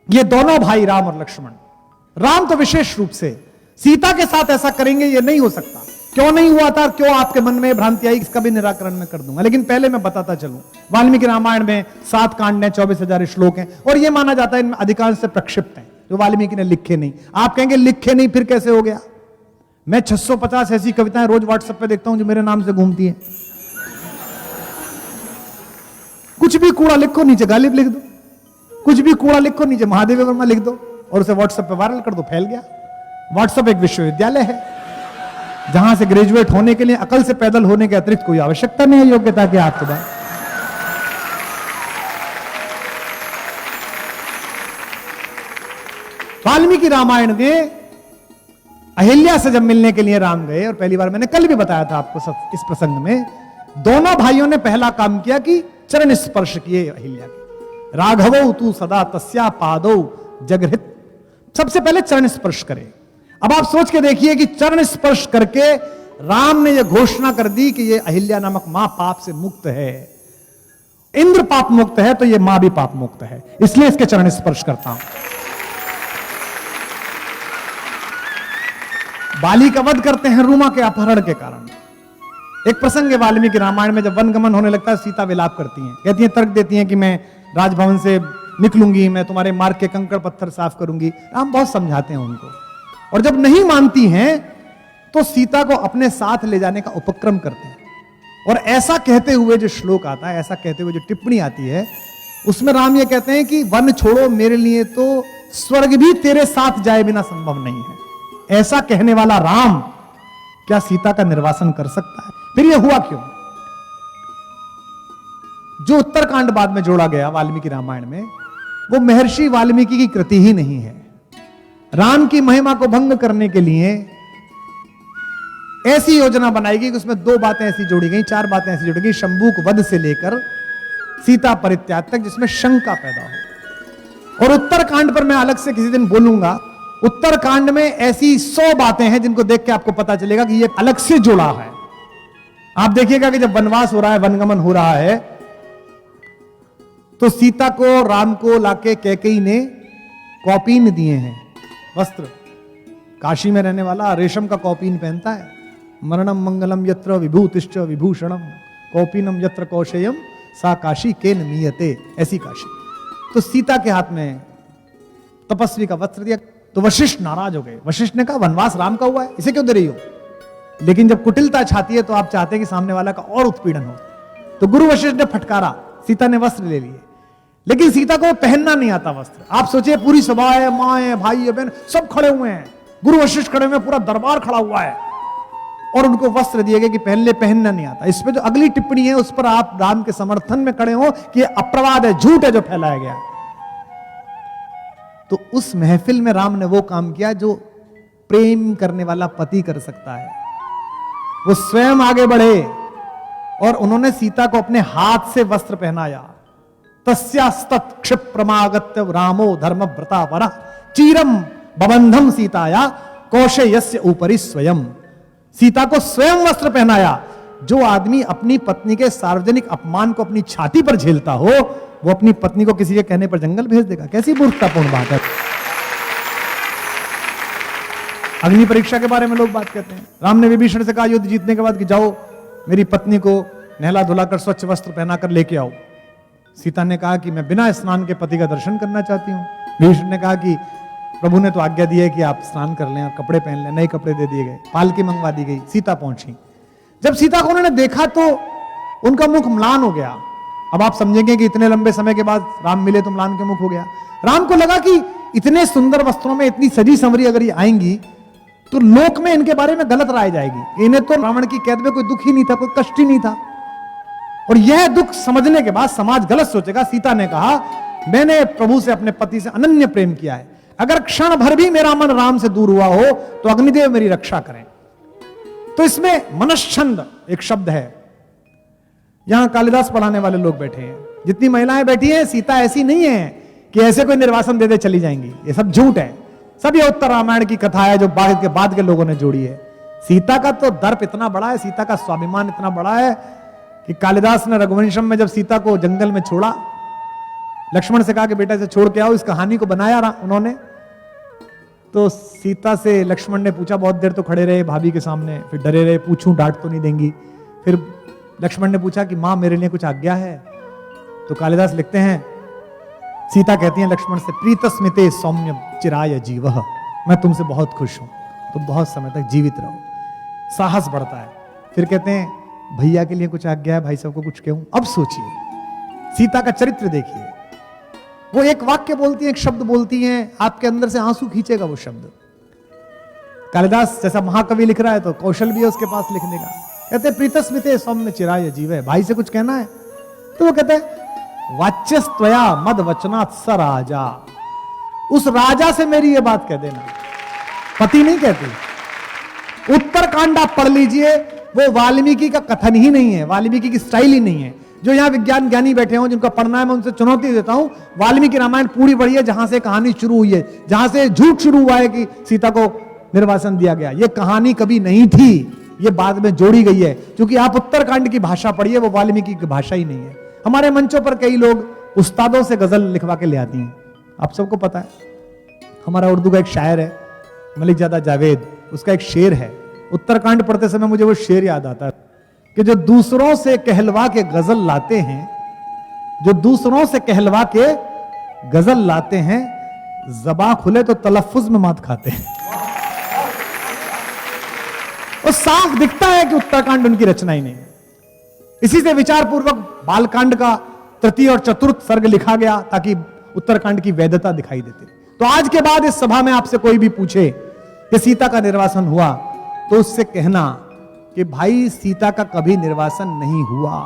ये दोनों भाई राम और लक्ष्मण, राम तो विशेष रूप से सीता के साथ ऐसा करेंगे ये नहीं हो सकता। क्यों नहीं हुआ था, क्यों आपके मन में भ्रांति आई, इसका भी निराकरण मैं कर दूंगा। लेकिन पहले मैं बताता चलूं, वाल्मीकि रामायण में 7 कांड हैं, 24,000 श्लोक हैं, और यह माना जाता है इनमें अधिकांश से प्रक्षिप्त हैं, जो वाल्मीकि ने लिखे नहीं। आप कहेंगे लिखे नहीं फिर कैसे हो गया? मैं 650 ऐसी कविताएं रोज व्हाट्सएप पे देखता हूं जो मेरे नाम से घूमती हैं। कुछ भी कूड़ा लिखो नीचे गालिब लिख दो, कुछ भी कूड़ा लिखो नीचे महादेव वर्मा लिख दो, और उसे व्हाट्सएप पे वायरल कर दो, फैल गया। व्हाट्सएप एक विश्वविद्यालय है जहां से ग्रेजुएट होने के लिए अकल से पैदल होने के अतिरिक्त कोई आवश्यकता नहीं है योग्यता के आपके पास। वाल्मीकि रामायण में अहिल्या से जब मिलने के लिए राम गए, और पहली बार मैंने कल भी बताया था आपको इस प्रसंग में, दोनों भाइयों ने पहला काम किया कि चरण स्पर्श किए अहिल्या के। राघवो तू सदा तस्या पादौ जगृहित, सबसे पहले चरण स्पर्श करे। अब आप सोच के देखिए कि चरण स्पर्श करके राम ने यह घोषणा कर दी कि यह अहिल्या नामक मां पाप से मुक्त है। इंद्र पाप मुक्त है तो यह मां भी पाप मुक्त है, इसलिए इसके चरण स्पर्श करता हूं। बाली का वध करते हैं रूमा के अपहरण के कारण। एक प्रसंग है वाल्मीकि रामायण में, जब वनगमन होने लगता है, सीता विलाप करती हैं, कहती हैं, तर्क देती हैं कि मैं राजभवन से निकलूंगी, मैं तुम्हारे मार्ग के कंकड़ पत्थर साफ करूंगी। राम बहुत समझाते हैं उनको, और जब नहीं मानती हैं तो सीता को अपने साथ ले जाने का उपक्रम करते हैं। और ऐसा कहते हुए जो श्लोक आता है, ऐसा कहते हुए जो टिप्पणी आती है, उसमें राम ये कहते हैं कि वन छोड़ो, मेरे लिए तो स्वर्ग भी तेरे साथ जाए बिना संभव नहीं है। ऐसा कहने वाला राम क्या सीता का निर्वासन कर सकता है? फिर यह हुआ क्यों? जो उत्तरकांड बाद में जोड़ा गया वाल्मीकि रामायण में, वो महर्षि वाल्मीकि की कृति ही नहीं है। राम की महिमा को भंग करने के लिए ऐसी योजना बनाई गई कि उसमें 2 बातें ऐसी जोड़ी गई, 4 बातें ऐसी जोड़ी गई, शंभूक वध से लेकर सीता परित्याग तक, जिसमें शंका पैदा हो। और उत्तरकांड पर मैं अलग से किसी दिन बोलूंगा। उत्तरकांड में ऐसी 100 बातें हैं जिनको देख के आपको पता चलेगा कि ये अलग से जुड़ा है। आप देखिएगा कि जब वनवास हो रहा है, वनगमन हो रहा है, तो सीता को राम को लाके कैकेयी ने कौपीन दिए हैं, वस्त्र। काशी में रहने वाला रेशम का कौपीन पहनता है। मरणम मंगलम यत्र विभूतिश्च विभूषणम कौपीनम यत्र कौशेयम सा काशी केन मीयते, ऐसी काशी। तो सीता के हाथ में तपस्वी का वस्त्र दिया, तो वशिष्ठ नाराज हो गए। वशिष्ठ ने कहा, वनवास राम का हुआ है, इसे क्यों दे रही हो? लेकिन जब कुटिलता छाती है तो आप चाहते हैं कि सामने वाला का और उत्पीड़न हो। तो गुरु वशिष्ठ ने फटकारा, सीता ने वस्त्र ले लिए, लेकिन सीता को पहनना नहीं आता वस्त्र। आप सोचिए, पूरी सभा है, माँ है, भाई है, बहन, सब खड़े हुए हैं, गुरु वशिष्ठ खड़े हुए हैं, पूरा दरबार खड़ा हुआ है, और उनको वस्त्र दिए गए कि पहले पहनना नहीं आता। इस पे जो अगली टिप्पणी है उस पर आप राम के समर्थन में खड़े हो कि अप्रवाद है, झूठ है जो फैलाया गया। तो उस महफिल में राम ने वो काम किया जो प्रेम करने वाला पति कर सकता है। वो स्वयं आगे बढ़े और उन्होंने सीता को अपने हाथ से वस्त्र पहनाया। तस्यास्तत् क्षिप्रमागत्य रामो धर्मव्रता वरः चीरम बबंधम सीताया कौशेयस्य ऊपरी स्वयं। सीता को स्वयं वस्त्र पहनाया। जो आदमी अपनी पत्नी के सार्वजनिक अपमान को अपनी छाती पर झेलता हो, वो अपनी पत्नी को किसी के कहने पर जंगल भेज देगा? कैसी मूर्खतापूर्ण बात है। अग्नि परीक्षा के बारे में लोग बात कहते हैं। राम ने विभीषण से कहा युद्ध जीतने के बाद कि जाओ मेरी पत्नी को नहला धुलाकर स्वच्छ वस्त्र पहनाकर लेके आओ। सीता ने कहा कि मैं बिना स्नान के पति का दर्शन करना चाहती हूं। विभीषण ने कहा कि प्रभु ने तो आज्ञा दी है कि आप स्नान कर लें और कपड़े पहन लें। नए कपड़े दे दिए गए, पालकी मंगवा दी गई, सीता पहुंची। जब सीता को उन्होंने देखा तो उनका मुख म्लान हो गया। अब आप समझेंगे कि इतने लंबे समय के बाद राम मिले तो म्लान के मुख हो गया। राम को लगा कि इतने सुंदर वस्त्रों में, इतनी सजी संवरी अगर ये आएंगी तो लोक में इनके बारे में गलत राय जाएगी। इन्हें तो रावण की कैद में कोई दुख ही नहीं था, कोई कष्ट ही नहीं था, और यह दुख समझने के बाद समाज गलत सोचेगा। सीता ने कहा मैंने प्रभु से, अपने पति से अनन्य प्रेम किया है, अगर क्षण भर भी मेरा मन राम से दूर हुआ हो तो अग्निदेव मेरी रक्षा करें। तो इसमें मनश्छंद एक शब्द है। यहां कालिदास पढ़ाने वाले लोग बैठे हैं, जितनी महिलाएं बैठी हैं, सीता ऐसी नहीं है कि ऐसे कोई निर्वासन दे दे चली जाएंगी। ये सब झूठ है। सब ये उत्तर रामायण की कथा है जो बाद के लोगों ने जोड़ी है। सीता का तो दर्प इतना बड़ा है, सीता का स्वाभिमान इतना बड़ा है कि कालिदास ने रघुवंशम में जब सीता को जंगल में छोड़ा लक्ष्मण से कहा कि बेटा इसे छोड़ के आओ, इस कहानी को बनाया उन्होंने। तो सीता से लक्ष्मण ने पूछा, बहुत देर तो खड़े रहे भाभी के सामने, फिर डरे रहे, पूछूं डांट तो नहीं देंगी। फिर लक्ष्मण ने पूछा कि मां मेरे लिए कुछ आज्ञा है? तो कालिदास लिखते हैं, सीता कहती है लक्ष्मण से, प्रीतस्मिते सौम्य चिराय जीवः, मैं तुमसे बहुत खुश हूं, तुम बहुत समय तक जीवित रहो। साहस बढ़ता है। फिर कहते हैं, भैया के लिए कुछ आज्ञा है, भाई साहब को कुछ कहूं? अब सोचिए, सीता का चरित्र देखिए, वो एक वाक्य बोलती है, एक शब्द बोलती हैं, आपके अंदर से आंसू खींचेगा वो शब्द। कालिदास जैसा महाकवि लिख रहा है तो कौशल भी है उसके पास लिखने का। कहते प्रीतस्मिते सौम्य चिराय जीवः, भाई से कुछ कहना है? तो वो कहते हैं, वाच्यस्त्वया मद वचनात् स राजा, उस राजा से मेरी ये बात कह देना। पति नहीं कहती। उत्तरकांड आप पढ़ लीजिए, वो वाल्मीकि का कथन ही नहीं है, वाल्मीकि की स्टाइल ही नहीं है। जो यहां विज्ञान ज्ञानी बैठे हों, जिनको पढ़ना है, मैं उनसे चुनौती देता हूं, वाल्मीकि रामायण पूरी पढ़िए, जहां से कहानी शुरू हुई है, जहां से झूठ शुरू हुआ है कि सीता को निर्वासन दिया गया। ये कहानी कभी नहीं थी, ये बाद में जोड़ी गई है। क्योंकि आप उत्तरकांड की भाषा पढ़िए, वो वाल्मीकि की भाषा ही नहीं है। हमारे मंचों पर कई लोग उस्तादों से गजल लिखवा के ले आती हैं, आप सबको पता है। हमारा उर्दू का एक शायर है मलिक जादा जावेद, उसका एक शेर है, उत्तरकांड पढ़ते समय मुझे वो शेर याद आता है कि जो दूसरों से कहलवा के गजल लाते हैं, जो दूसरों से कहलवा के गजल लाते हैं, ज़बां खुले तो तलफ्फुज में मात खाते हैं। और साफ दिखता है कि उत्तरकांड उनकी रचना ही नहीं है। इसी से विचार पूर्वक बालकांड का तृतीय और चतुर्थ सर्ग लिखा गया, ताकि उत्तरकांड की वैधता दिखाई देती। तो आज के बाद इस सभा में आपसे कोई भी पूछे कि सीता का निर्वासन हुआ, तो उससे कहना कि भाई सीता का कभी निर्वासन नहीं हुआ,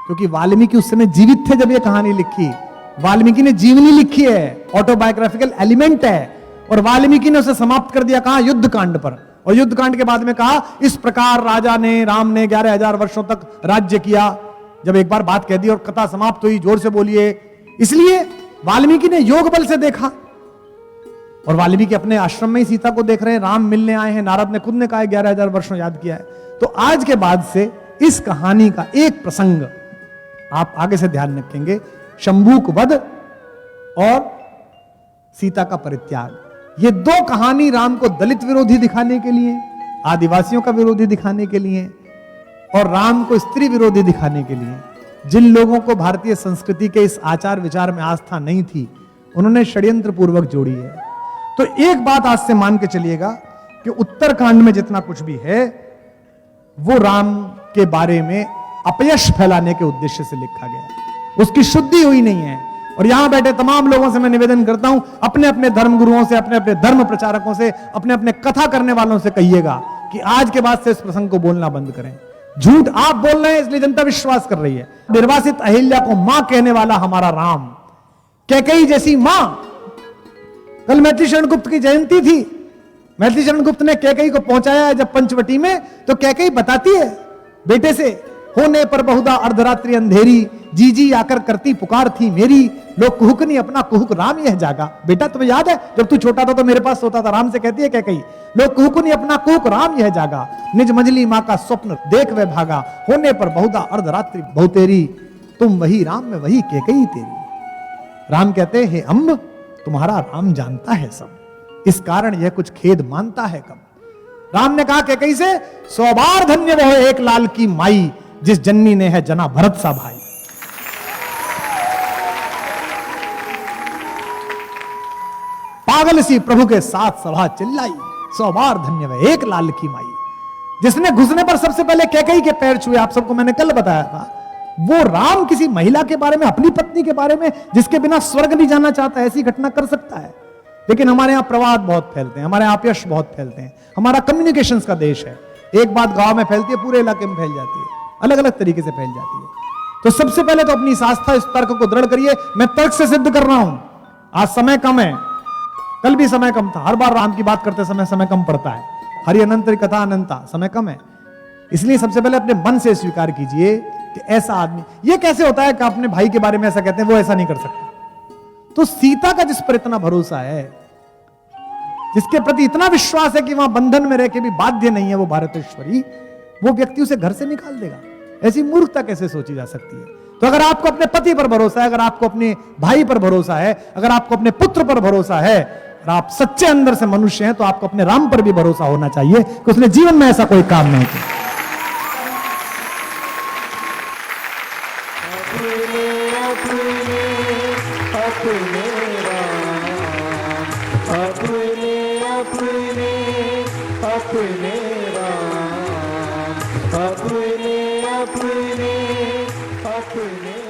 क्योंकि वाल्मीकि उस समय जीवित थे जब ये कहानी लिखी। वाल्मीकि ने जीवनी लिखी है, ऑटोबायोग्राफिकल एलिमेंट है, और वाल्मीकि ने उसे समाप्त कर दिया कहा, युद्ध कांड पर। और युद्ध कांड के बाद में कहा, इस प्रकार राजा ने, राम ने 11,000 वर्षों तक राज्य किया। जब एक बार बात कह दी और कथा समाप्त हुई, जोर से बोलिए। इसलिए वाल्मीकि ने योग बल से देखा, और वाल्मीकि अपने आश्रम में ही सीता को देख रहे हैं, राम मिलने आए हैं, नारद ने खुद ने कहा 11,000 वर्षों याद किया है। तो आज के बाद से इस कहानी का एक प्रसंग आप आगे से ध्यान रखेंगे, शंभूक वध और सीता का परित्याग। ये दो कहानी राम को दलित विरोधी दिखाने के लिए, आदिवासियों का विरोधी दिखाने के लिए, और राम को स्त्री विरोधी दिखाने के लिए। जिन लोगों को भारतीय संस्कृति के इस आचार विचार में आस्था नहीं थी, उन्होंने षड्यंत्र पूर्वक जोड़ी है। तो एक बात आज से मान के चलिएगा कि उत्तरकांड में जितना कुछ भी है, वो राम के बारे में अपयश फैलाने के उद्देश्य से लिखा गया, उसकी शुद्धि हुई नहीं है। और यहां बैठे तमाम लोगों से मैं निवेदन करता हूं, अपने अपने धर्म गुरुओं से, अपने अपने धर्म प्रचारकों से, अपने अपने कथा करने वालों से कहिएगा कि आज के बाद से इस प्रसंग को बोलना बंद करें। झूठ आप बोल रहे हैं, इसलिए जनता विश्वास कर रही है। निर्वासित अहिल्या को मां कहने वाला हमारा राम, कैकेयी जैसी मां। कल मैथिली शरण गुप्त की जयंती थी, मैथिली शरण गुप्त ने कैकेयी को पहुंचाया है जब पंचवटी में, तो कैकेयी बताती है बेटे से, होने पर बहुधा अर्धरात्रि अंधेरी, जी जी आकर करती पुकार थी मेरी, लोग कुहुकनी अपना कुहुक राम यह जागा। बेटा तुम्हें याद है जब तू छोटा था तो मेरे पास सोता था, राम से कहती है कैकेयी, लोग कुहुकनी अपना कुहुक राम यह जागा, निज मंजली मां का स्वप्न देख वे भागा, होने पर बहुधा अर्धरात्रि बहुतेरी, तुम वही राम में वही कैकेयी तेरी। राम कहते हैं, अम्ब तुम्हारा राम जानता है सब, इस कारण यह कुछ खेद मानता है कब। राम ने कहा कैकेयी से, 100 बार धन्य वो एक लाल की माई, जिस जन्नी ने है जना भरत सा भाई। पागल सी प्रभु के साथ सभा चिल्लाई, 100 बार धन्य वह एक लाल की माई। जिसने घुसने पर सबसे पहले कैकेयी के पैर छुए, आप सबको मैंने कल बताया था, वो राम किसी महिला के बारे में, अपनी पत्नी के बारे में, जिसके बिना स्वर्ग नहीं जाना चाहता, ऐसी घटना कर सकता है। लेकिन हमारे यहां प्रवाद बहुत फैलते हैं, हमारे यहां अपयश बहुत फैलते हैं। हमारा कम्युनिकेशंस का देश है, एक बात गांव में फैलती है, पूरे इलाके में फैल जाती है, अलग अलग तरीके से फैल जाती है। तो सबसे पहले तो अपनी इस आस्था, इस तर्क को दृढ़ करिए। मैं तर्क से सिद्ध कर रहा हूं, आज समय कम है, कल भी समय कम था, हर बार राम की बात करते समय कम पड़ता है, हरि अनंत कथा अनंता, समय कम है। इसलिए सबसे पहले अपने मन से स्वीकार कीजिए कि ऐसा आदमी, ये कैसे होता है कि अपने भाई के बारे में ऐसा कहते हैं, वो ऐसा नहीं कर सकता। तो सीता का जिस पर इतना भरोसा है, जिसके प्रति इतना विश्वास है कि वहां बंधन में रह के भी बाध्य नहीं है वो भारतेश्वरी, वो व्यक्ति उसे घर से निकाल देगा। ऐसी मूर्खता कैसे सोची जा सकती है। तो अगर आपको अपने पति पर भरोसा है, अगर आपको अपने भाई पर भरोसा है, अगर आपको अपने पुत्र पर भरोसा है, और आप सच्चे अंदर से मनुष्य हैं, तो आपको अपने राम पर भी भरोसा होना चाहिए कि उसने जीवन में ऐसा कोई काम नहीं किया। अपने